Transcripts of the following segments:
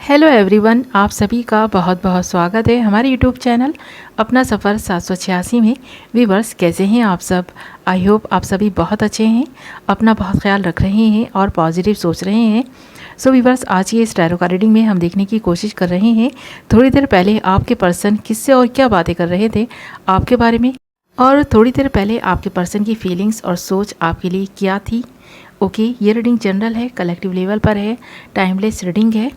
Hello everyone, आप सभी का बहुत बहुत स्वागत है हमारे यूट्यूब चैनल अपना सफ़र 786 में। व्यूअर्स, कैसे हैं आप सब? आई होप आप सभी बहुत अच्छे हैं, अपना बहुत ख्याल रख रहे हैं और पॉजिटिव सोच रहे हैं। सो व्यूअर्स, आज की इस टैरो कार्ड रीडिंग में हम देखने की कोशिश कर रहे हैं थोड़ी देर पहले आपके पर्सन किससे और क्या बातें कर रहे थे आपके बारे में, और थोड़ी देर पहले आपके पर्सन की फीलिंग्स और सोच आपके लिए क्या थी। ओके, ये रीडिंग जनरल है, कलेक्टिव लेवल पर है, टाइमलेस रीडिंग है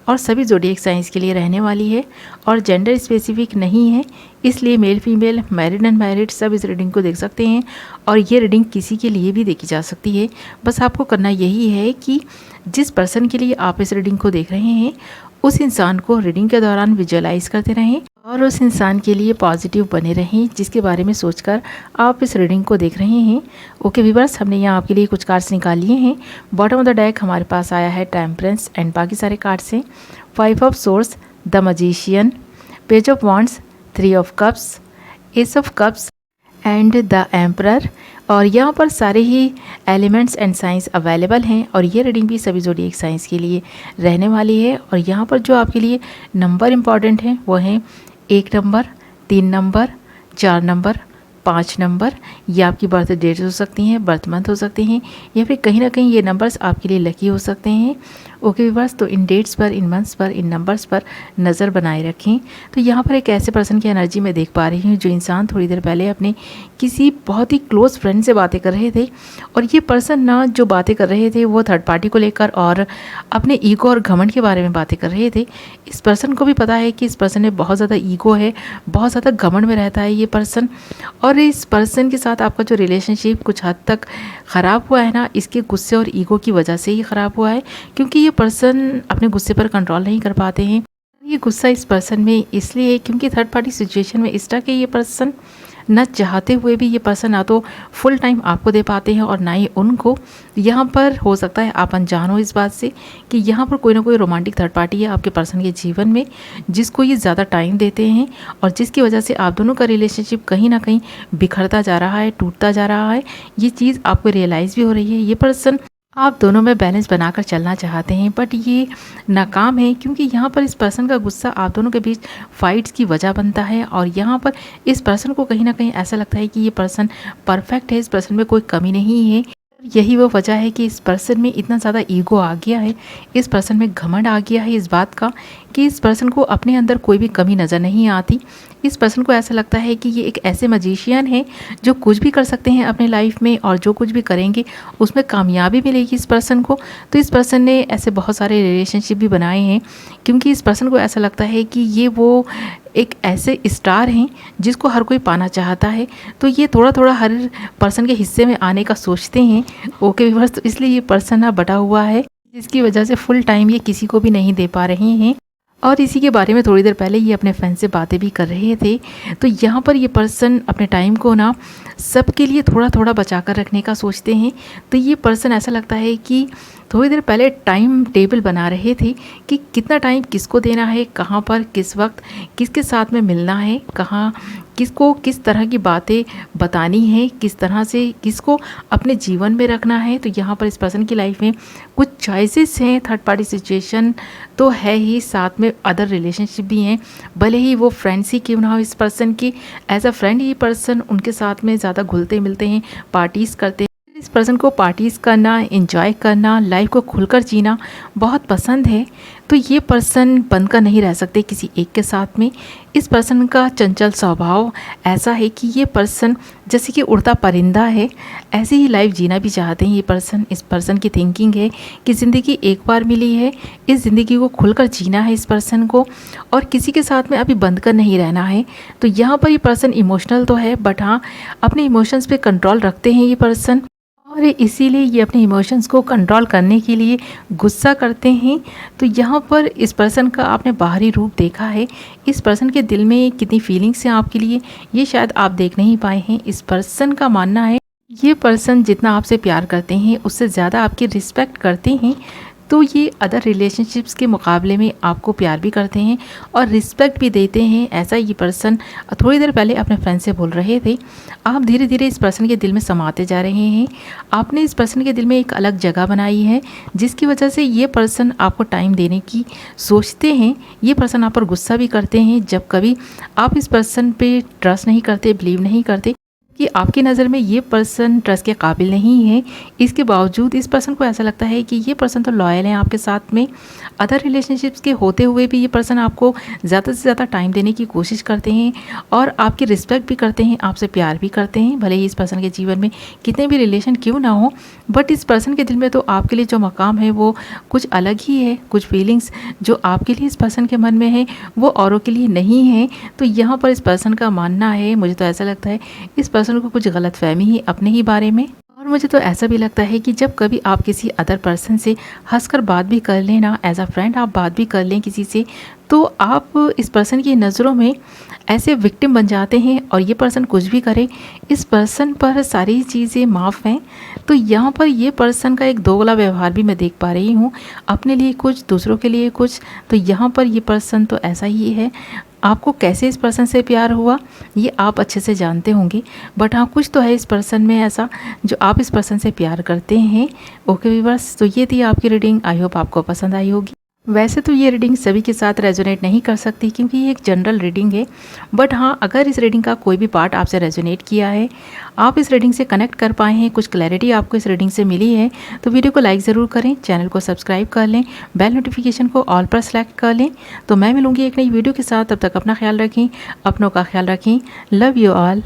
और सभी ज़ोडिएक साइंस के लिए रहने वाली है और जेंडर स्पेसिफिक नहीं है, इसलिए मेल फीमेल मैरिड अनमैरिड सब इस रीडिंग को देख सकते हैं और ये रीडिंग किसी के लिए भी देखी जा सकती है। बस आपको करना यही है कि जिस पर्सन के लिए आप इस रीडिंग को देख रहे हैं उस इंसान को रीडिंग के दौरान विजुअलाइज करते रहें और उस इंसान के लिए पॉजिटिव बने रहें जिसके बारे में सोचकर आप इस रीडिंग को देख रहे हैं। ओके व्यूअर्स, हमने यहाँ आपके लिए कुछ कार्ड्स निकाल लिए हैं। बॉटम ऑफ द डेक हमारे पास आया है टेम्परेंस एंड बाकी सारे कार्ड्स हैं 5 of source, the magician, page of wands, 3 of cups, S of cups and the emperor. और यहाँ पर सारे ही एलिमेंट्स एंड साइंस अवेलेबल हैं और ये रीडिंग भी सभी ज़ोडिएक साइंस के लिए रहने वाली है। और यहाँ पर जो आपके लिए नंबर इम्पॉर्टेंट हैं वो हैं 1 नंबर, 3 नंबर, 4 नंबर, 5 नंबर। ये आपकी बर्थ डेट हो सकती हैं, बर्थ मंथ हो सकते हैं, या फिर कहीं ना कहीं ये नंबर्स आपके लिए लकी हो सकते हैं। ओके व्यूअर्स, तो इन डेट्स पर, इन मंथ्स पर, इन नंबर्स पर नज़र बनाए रखें। तो यहाँ पर एक ऐसे पर्सन की एनर्जी में देख पा रही हूँ जो इंसान थोड़ी देर पहले अपने किसी बहुत ही क्लोज फ्रेंड से बातें कर रहे थे और ये पर्सन ना जो बातें कर रहे थे वो थर्ड पार्टी को लेकर और अपने ईगो और घमंड के बारे में बातें कर रहे थे। इस पर्सन को भी पता है कि इस पर्सन में बहुत ज़्यादा ईगो है, बहुत ज़्यादा घमंड में रहता है ये पर्सन, और इस पर्सन के साथ आपका जो रिलेशनशिप कुछ हद तक ख़राब हुआ है ना, इसके गुस्से और ईगो की वजह से ही ख़राब हुआ है, क्योंकि ये पर्सन अपने गुस्से पर कंट्रोल नहीं कर पाते हैं। ये गुस्सा इस पर्सन में इसलिए है क्योंकि थर्ड पार्टी सिचुएशन में स्टक है ये पर्सन। न चाहते हुए भी ये पर्सन ना तो फुल टाइम आपको दे पाते हैं और ना ही उनको। यहाँ पर हो सकता है आप अनजान हो इस बात से कि यहाँ पर कोई ना कोई रोमांटिक थर्ड पार्टी है आपके पर्सन के जीवन में जिसको ये ज़्यादा टाइम देते हैं और जिसकी वजह से आप दोनों का रिलेशनशिप कहीं ना कहीं बिखरता जा रहा है, टूटता जा रहा है। ये चीज़ आपको रियलाइज़ भी हो रही है। ये पर्सन आप दोनों में बैलेंस बनाकर चलना चाहते हैं बट ये नाकाम है क्योंकि यहाँ पर इस पर्सन का गुस्सा आप दोनों के बीच फाइट्स की वजह बनता है और यहाँ पर इस पर्सन को कहीं ना कहीं ऐसा लगता है कि ये पर्सन परफेक्ट है, इस पर्सन में कोई कमी नहीं है। यही वो वजह है कि इस पर्सन में इतना ज़्यादा ईगो आ गया है, इस पर्सन में घमंड आ गया है इस बात का कि इस पर्सन को अपने अंदर कोई भी कमी नज़र नहीं आती। इस पर्सन को ऐसा लगता है कि ये एक ऐसे मैजिशियन है जो कुछ भी कर सकते हैं अपने लाइफ में और जो कुछ भी करेंगे उसमें कामयाबी मिलेगी इस पर्सन को। तो इस पर्सन ने ऐसे बहुत सारे रिलेशनशिप भी बनाए हैं क्योंकि इस पर्सन को ऐसा लगता है कि ये वो एक ऐसे स्टार हैं जिसको हर कोई पाना चाहता है। तो ये थोड़ा थोड़ा हर पर्सन के हिस्से में आने का सोचते हैं। ओके व्यूअर्स, तो इसलिए ये पर्सन ना बटा हुआ है जिसकी वजह से फुल टाइम ये किसी को भी नहीं दे पा रहे हैं और इसी के बारे में थोड़ी देर पहले ये अपने फ्रेंड से बातें भी कर रहे थे। तो यहाँ पर ये पर्सन अपने टाइम को ना सबके लिए थोड़ा थोड़ा बचा कर रखने का सोचते हैं। तो ये पर्सन ऐसा लगता है कि थोड़ी देर पहले टाइम टेबल बना रहे थे कि कितना टाइम किसको देना है, कहाँ पर, किस वक्त, किसके साथ में मिलना है, कहाँ किसको किस तरह की बातें बतानी है, किस तरह से किसको अपने जीवन में रखना है। तो यहाँ पर इस पर्सन की लाइफ में कुछ चॉइसेस हैं। थर्ड पार्टी सिचुएशन तो है ही, साथ में अदर रिलेशनशिप भी हैं, भले ही वो फ्रेंड्स ही क्यों ना हो। इस पर्सन की एज अ फ्रेंड ये पर्सन उनके साथ में ज़्यादा घुलते मिलते हैं, पार्टीज़ करते हैं। इस पर्सन को पार्टीज़ करना, एंजॉय करना, लाइफ को खुलकर जीना बहुत पसंद है। तो ये पर्सन बनकर नहीं रह सकते किसी एक के साथ में। इस पर्सन का चंचल स्वभाव ऐसा है कि ये पर्सन जैसे कि उड़ता परिंदा है, ऐसी ही लाइफ जीना भी चाहते हैं ये पर्सन। इस पर्सन की थिंकिंग है कि ज़िंदगी एक बार मिली है, इस ज़िंदगी को खुलकर जीना है इस पर्सन को और किसी के साथ में अभी बंद कर नहीं रहना है। तो यहाँ पर ये पर्सन इमोशनल तो है बट हाँ, अपने इमोशंस पे कंट्रोल रखते हैं ये पर्सन और इसीलिए ये अपने इमोशंस को कंट्रोल करने के लिए गुस्सा करते हैं। तो यहाँ पर इस पर्सन का आपने बाहरी रूप देखा है, इस पर्सन के दिल में कितनी फीलिंग्स हैं आपके लिए ये शायद आप देख नहीं पाए हैं। इस पर्सन का मानना है ये पर्सन जितना आपसे प्यार करते हैं उससे ज़्यादा आपकी रिस्पेक्ट करते हैं। तो ये अदर रिलेशनशिप्स के मुकाबले में आपको प्यार भी करते हैं और रिस्पेक्ट भी देते हैं। ऐसा ये पर्सन थोड़ी देर पहले अपने फ्रेंड से बोल रहे थे। आप धीरे धीरे इस पर्सन के दिल में समाते जा रहे हैं। आपने इस पर्सन के दिल में एक अलग जगह बनाई है, जिसकी वजह से ये पर्सन आपको टाइम देने की सोचते हैं। ये पर्सन आप पर गुस्सा भी करते हैं जब कभी आप इस पर्सन पे ट्रस्ट नहीं करते, बिलीव नहीं करते कि आपकी नज़र में ये पर्सन ट्रस्ट के काबिल नहीं है। इसके बावजूद इस पर्सन को ऐसा लगता है कि ये पर्सन तो लॉयल है आपके साथ में। अदर रिलेशनशिप्स के होते हुए भी ये पर्सन आपको ज़्यादा से ज़्यादा टाइम देने की कोशिश करते हैं और आपकी रिस्पेक्ट भी करते हैं, आपसे प्यार भी करते हैं। भले ही इस पर्सन के जीवन में कितने भी रिलेशन क्यों ना हो, बट इस पर्सन के दिल में तो आपके लिए जो मकाम है वो कुछ अलग ही है। कुछ फीलिंग्स जो आपके लिए इस पर्सन के मन में है वो औरों के लिए नहीं है। तो यहाँ पर इस पर्सन का मानना है, मुझे तो ऐसा लगता है इस पर्सन को कुछ गलतफहमी है अपने ही बारे में। और मुझे तो ऐसा भी लगता है कि जब कभी आप किसी अदर पर्सन से हंसकर बात भी कर लें ना, एज अ फ्रेंड आप बात भी कर लें किसी से, तो आप इस पर्सन की नज़रों में ऐसे विक्टिम बन जाते हैं और ये पर्सन कुछ भी करे इस पर्सन पर सारी चीज़ें माफ़ हैं। तो यहाँ पर ये पर्सन का एक दोगला व्यवहार भी मैं देख पा रही हूँ, अपने लिए कुछ दूसरों के लिए कुछ। तो यहाँ पर ये पर्सन तो ऐसा ही है। आपको कैसे इस पर्सन से प्यार हुआ ये आप अच्छे से जानते होंगे, बट हाँ कुछ तो है इस पर्सन में ऐसा जो आप इस पर्सन से प्यार करते हैं। ओके व्यूअर्स, तो ये थी आपकी रीडिंग। आई होप आपको पसंद आई होगी। वैसे तो ये रीडिंग सभी के साथ रेजोनेट नहीं कर सकती क्योंकि ये एक जनरल रीडिंग है, बट हाँ अगर इस रीडिंग का कोई भी पार्ट आपसे रेजोनेट किया है, आप इस रीडिंग से कनेक्ट कर पाए हैं, कुछ क्लैरिटी आपको इस रीडिंग से मिली है, तो वीडियो को लाइक ज़रूर करें, चैनल को सब्सक्राइब कर लें, बेल नोटिफिकेशन को ऑल पर सेलेक्ट कर लें। तो मैं मिलूँगी एक नई वीडियो के साथ, तब तक अपना ख्याल रखें, अपनों का ख्याल रखें। Love you all.